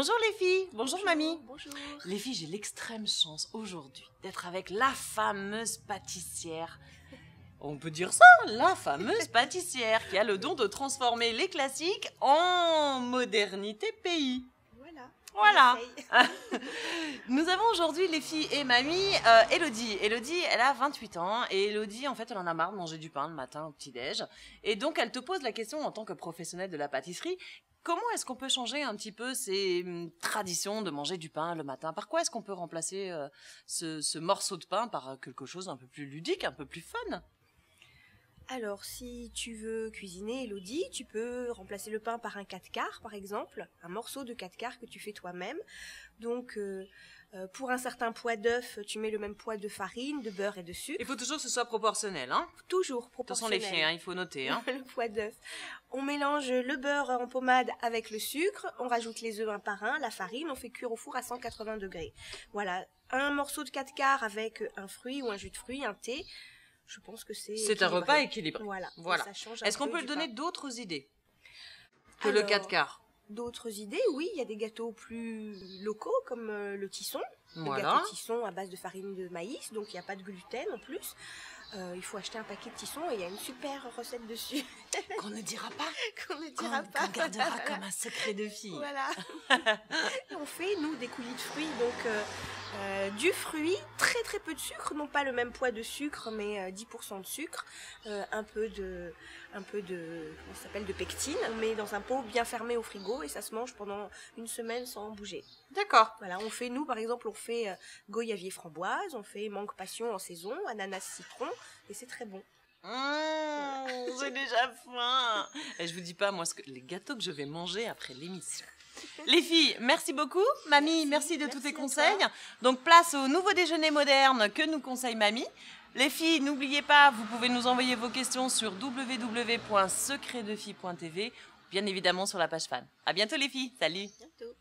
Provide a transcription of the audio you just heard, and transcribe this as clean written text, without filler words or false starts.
Bonjour les filles, bonjour mamie. Bonjour. Les filles, j'ai l'extrême chance aujourd'hui d'être avec la fameuse pâtissière. On peut dire ça, la fameuse pâtissière qui a le don de transformer les classiques en modernité pays. Voilà. Nous avons aujourd'hui les filles et mamie Elodie. Elodie, elle a 28 ans et Elodie, en fait, elle en a marre de manger du pain le matin au petit-déj. Et donc, elle te pose la question en tant que professionnelle de la pâtisserie, comment est-ce qu'on peut changer un petit peu ces traditions de manger du pain le matin? Par quoi est-ce qu'on peut remplacer ce morceau de pain par quelque chose un peu plus ludique, un peu plus fun? Alors, si tu veux cuisiner, Elodie, tu peux remplacer le pain par un 4/4, par exemple, un morceau de 4/4 que tu fais toi-même. Donc, pour un certain poids d'œuf, tu mets le même poids de farine, de beurre et de sucre. Il faut toujours que ce soit proportionnel, hein? Toujours De toute façon, proportionnel. les filles, hein, il faut noter, hein? Le poids d'œuf. On mélange le beurre en pommade avec le sucre, on rajoute les œufs un par un, la farine, on fait cuire au four à 180 degrés. Voilà, un morceau de 4/4 avec un fruit ou un jus de fruit, un thé. Je pense que c'est un repas équilibré. Voilà. Voilà. Ça change un Est-ce qu'on peu peut du donner pain. d'autres idées que le Alors, 4/4? D'autres idées, oui, il y a des gâteaux plus locaux comme le tisson. Voilà. Le gâteau tisson à base de farine de maïs, donc il n'y a pas de gluten en plus. Il faut acheter un paquet de tissons et il y a une super recette dessus. Qu'on ne dira pas. Qu'on ne dira pas. Qu'on gardera comme un secret de fille. Voilà. On fait, nous, des coulis de fruits, donc du fruit, très très peu de sucre, non pas le même poids de sucre, mais 10% de sucre, un peu de, comment ça s'appelle, de pectine. On met dans un pot bien fermé au frigo et ça se mange pendant une semaine sans bouger. D'accord. Voilà, on fait, nous, par exemple, on fait goyavier framboise, on fait mangue passion en saison, ananas citron, et c'est très bon. J'ai déjà faim. Et je vous dis pas, moi, les gâteaux que je vais manger après l'émission. Les filles, merci beaucoup. Mamie, merci de tous tes conseils. Donc, place au nouveau déjeuner moderne que nous conseille Mamie. Les filles, n'oubliez pas, vous pouvez nous envoyer vos questions sur www.secretdefille.tv, bien évidemment sur la page fan. À bientôt les filles. Salut. Bientôt.